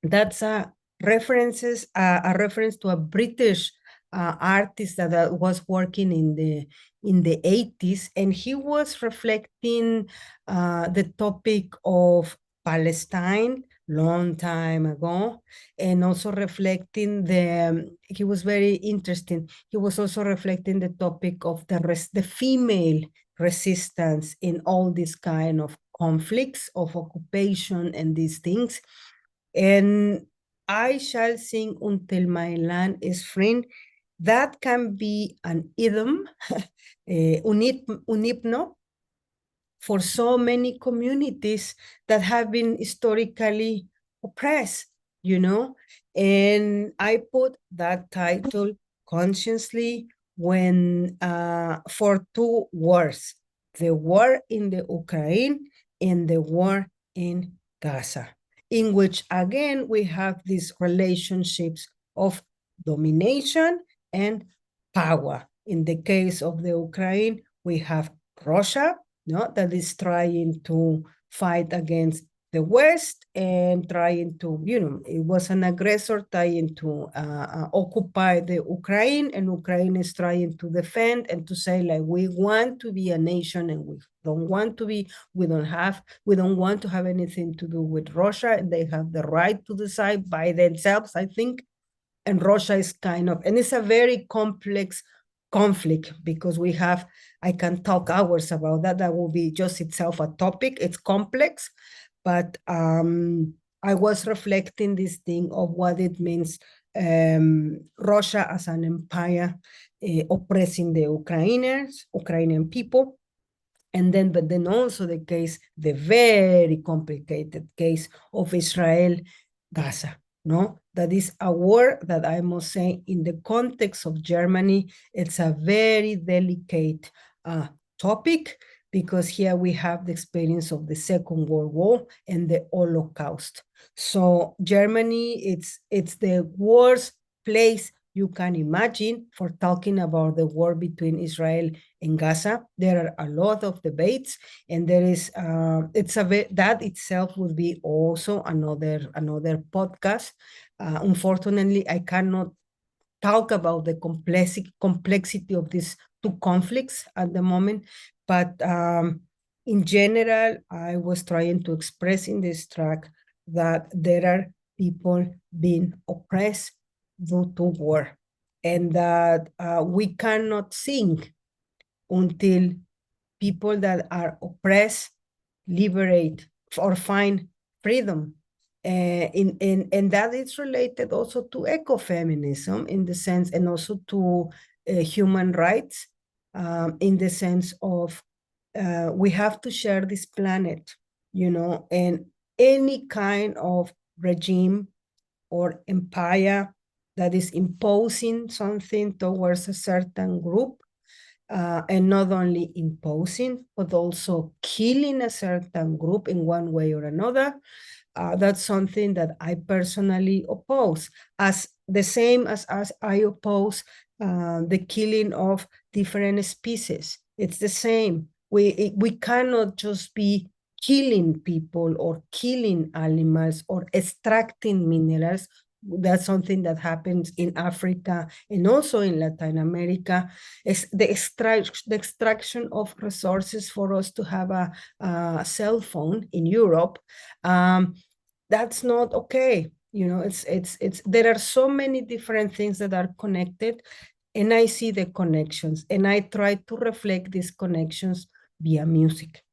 Speaker 2: That's a reference to a British artist that was working in the 80s, and he was reflecting the topic of Palestine long time ago, and also reflecting he was very interesting. He was also reflecting the topic of the female resistance in all these kind of conflicts of occupation and these things. And I shall sing until my land is free. That can be an idiom, un himno, for so many communities that have been historically oppressed, and I put that title consciously for two wars, the war in the Ukraine and the war in Gaza, in which again we have these relationships of domination and power. In the case of the Ukraine, we have Russia, that is trying to fight against the West and trying to, it was an aggressor trying to occupy the Ukraine, and Ukraine is trying to defend and to say, like, we want to be a nation and we don't want to have anything to do with Russia, and they have the right to decide by themselves, I think. And Russia is and it's a very complex conflict, because I can talk hours about that. That will be just itself a topic. It's complex, but I was reflecting this thing of what it means, Russia as an empire oppressing the Ukrainian people. But then also the very complicated case of Israel-Gaza. That is a war that I must say, in the context of Germany, it's a very delicate topic, because here we have the experience of the Second World War and the Holocaust. So Germany, it's the worst place you can imagine for talking about the war between Israel and Gaza. There are a lot of debates, and there is that itself would be also another podcast. Unfortunately, I cannot talk about the complexity of these two conflicts at the moment, but in general, I was trying to express in this track that there are people being oppressed due to war, and that we cannot sing until people that are oppressed liberate or find freedom. And that is related also to ecofeminism, in the sense, and also to human rights, in the sense of we have to share this planet, and any kind of regime or empire that is imposing something towards a certain group, and not only imposing, but also killing a certain group in one way or another, that's something that I personally oppose, as the same as I oppose the killing of different species. It's the same. We cannot just be killing people or killing animals or extracting minerals. That's something that happens in Africa and also in Latin America. It's the extraction of resources for us to have a cell phone in Europe. That's not okay. There are so many different things that are connected, and I see the connections, and I try to reflect these connections via music.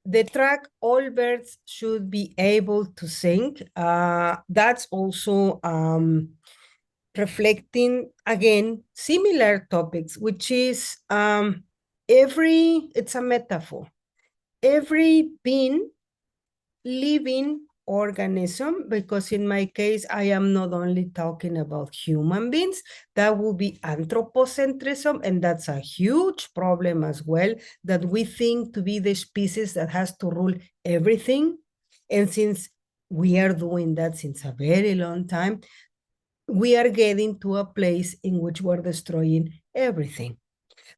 Speaker 2: The track All Birds Should Be Able to Sing, that's also reflecting, again, similar topics, which is it's a metaphor. Every being, living organism, because in my case, I am not only talking about human beings, that will be anthropocentrism, and that's a huge problem as well, that we think to be the species that has to rule everything. And since we are doing that since a very long time, we are getting to a place in which we're destroying everything.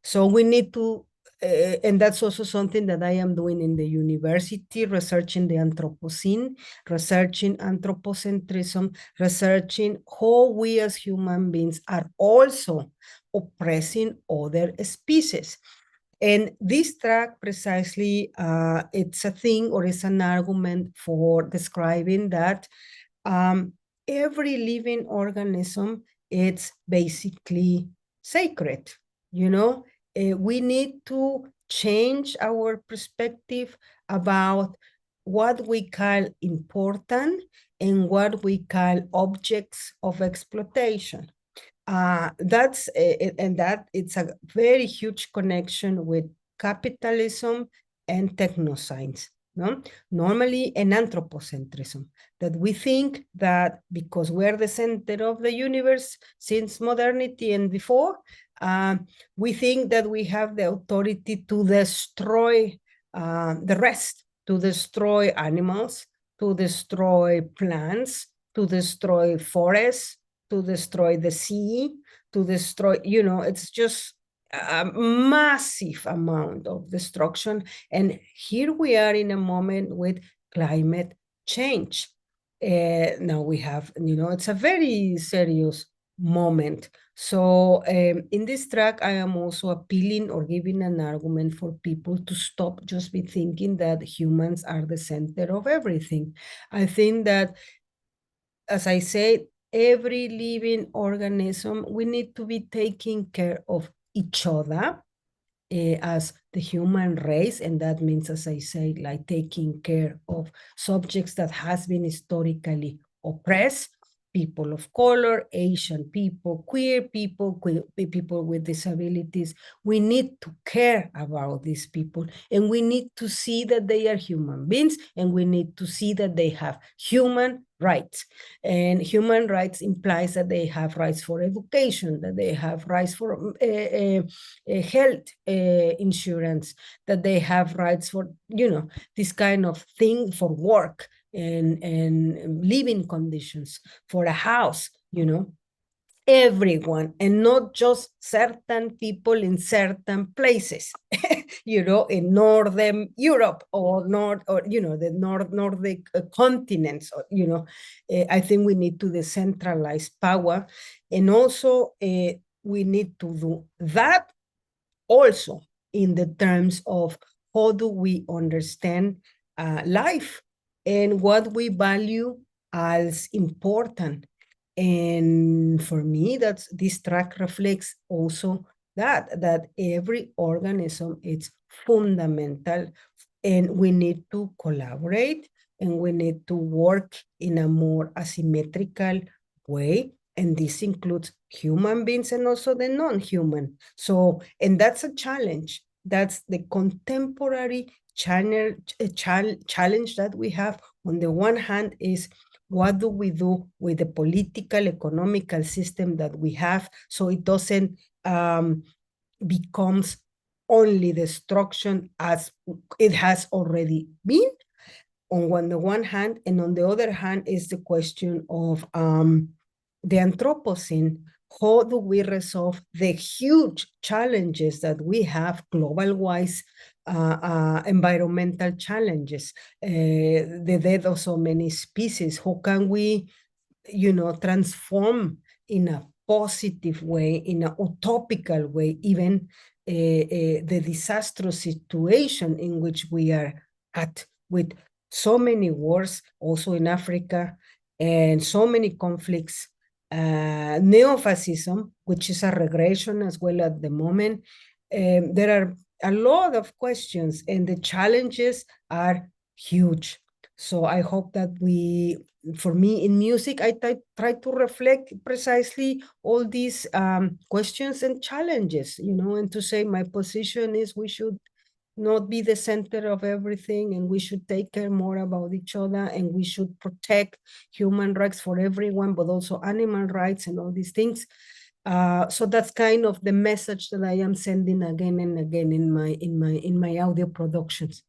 Speaker 2: So we need to, and that's also something that I am doing in the university, researching the Anthropocene, researching anthropocentrism, researching how we as human beings are also oppressing other species. And this track precisely, it's a thing or it's an argument for describing that every living organism, it's basically sacred. You know, we need to change our perspective about what we call important and what we call objects of exploitation. It's a very huge connection with capitalism and technoscience. No? Normally an anthropocentrism, that we think that because we're the center of the universe since modernity and before, we think that we have the authority to destroy the rest, to destroy animals, to destroy plants, to destroy forests, to destroy the sea, to destroy, you know, it's just a massive amount of destruction. And here we are in a moment with climate change. Now we have, you know, it's a very serious moment. So in this track, I am also appealing or giving an argument for people to stop just be thinking that humans are the center of everything. I think that, as I said, every living organism, we need to be taking care of each other as the human race. And that means, as I say, like taking care of subjects that has been historically oppressed, people of color, Asian people, queer people with disabilities. We need to care about these people, and we need to see that they are human beings, and we need to see that they have human rights. And human rights implies that they have rights for education, that they have rights for health insurance, that they have rights for, you know, this kind of thing, for work and living conditions, for a house, you know, everyone, and not just certain people in certain places, you know, in Northern Europe or you know, the Nordic continents, or, you know, I think we need to decentralize power. And also we need to do that also in the terms of how do we understand life and what we value as important. And for me, this track reflects also that every organism is fundamental, and we need to collaborate, and we need to work in a more asymmetrical way. And this includes human beings and also the non-human. So, and that's a challenge. That's the contemporary challenge that we have. On the one hand is, what do we do with the political, economical system that we have, so it doesn't becomes only destruction as it has already been, on the one hand. And on the other hand is the question of the Anthropocene. How do we resolve the huge challenges that we have global-wise, environmental challenges, the death of so many species? How can we, you know, transform in a positive way, in a utopical way, even the disastrous situation in which we are at, with so many wars, also in Africa, and so many conflicts, neo-fascism, which is a regression as well at the moment. There are a lot of questions, and the challenges are huge. So I hope that for me in music, I try to reflect precisely all these questions and challenges, and to say my position is we should not be the center of everything, and we should take care more about each other, and we should protect human rights for everyone, but also animal rights and all these things. So that's kind of the message that I am sending again and again in my audio productions.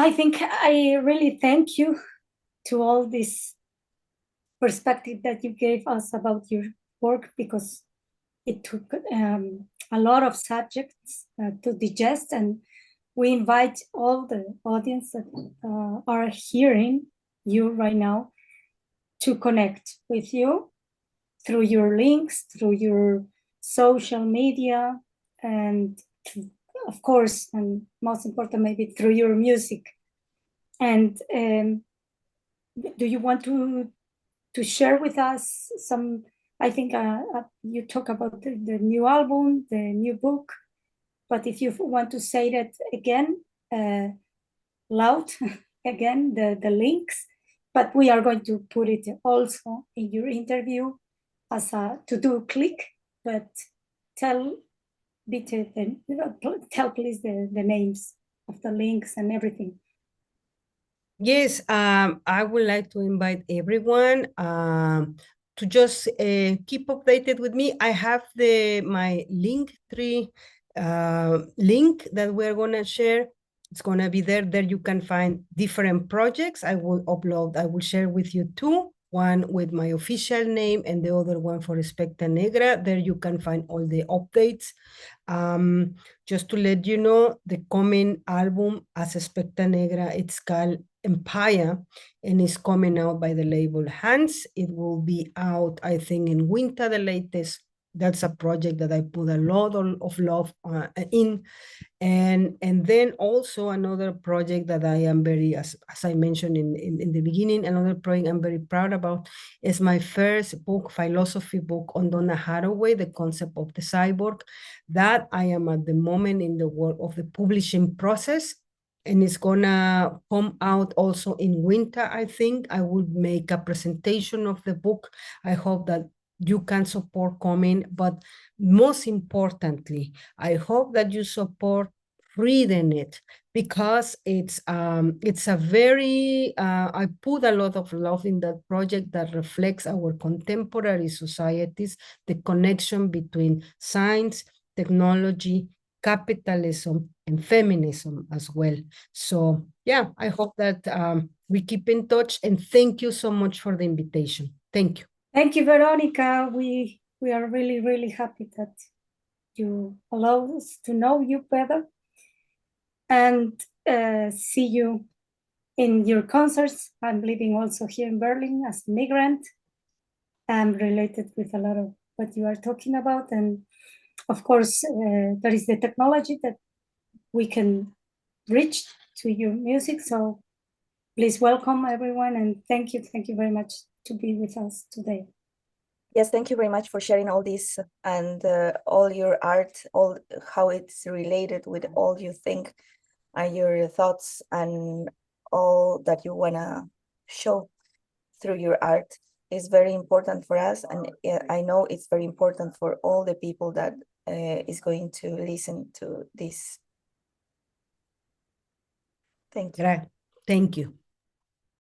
Speaker 3: I think I really thank you to all this perspective that you gave us about your work, because it took a lot of subjects to digest, and we invite all the audience that are hearing you right now to connect with you through your links, through your social media, and of course, and most important, maybe through your music. And do you want to share with us some? I think you talk about the new album, the new book, but if you want to say that again, loud, again, the links, but we are going to put it also in your interview as a to-do click, but tell please the names of the links and everything.
Speaker 2: Yes, I would like to invite everyone to just keep updated with me. I have my Linktree link that we're gonna share. It's gonna be there. There you can find different projects. I will share with you two. One with my official name and the other one for Espectra Negra. There you can find all the updates. Just to let you know, the coming album as Espectra Negra, it's called Empire, and it's coming out by the label Hands. It will be out, I think, in winter, the latest. That's a project that I put a lot of love in. And then also another project that I am very, as I mentioned in the beginning, another project I'm very proud about is my first book, philosophy book on Donna Haraway, The Concept of the Cyborg. That I am at the moment in the work of the publishing process, and it's gonna come out also in winter, I think. I will make a presentation of the book. I hope that you can support coming, but most importantly, I hope that you support reading it, because it's a very, I put a lot of love in that project that reflects our contemporary societies, the connection between science, technology, capitalism, and feminism as well. So yeah, I hope that we keep in touch, and thank you so much for the invitation. Thank you.
Speaker 3: Thank you, Veronica. We are really, really happy that you allow us to know you better and see you in your concerts. I'm living also here in Berlin as a migrant. I'm related with a lot of what you are talking about. And of course, there is the technology that we can reach to your music. So please welcome everyone, and thank you very much to be with us today.
Speaker 1: Yes, thank you very much for sharing all this and all your art, all how it's related with all you think and your thoughts and all that you wanna show through your art is very important for us, and I know it's very important for all the people that is going to listen to this. Thank you.
Speaker 2: Thank you.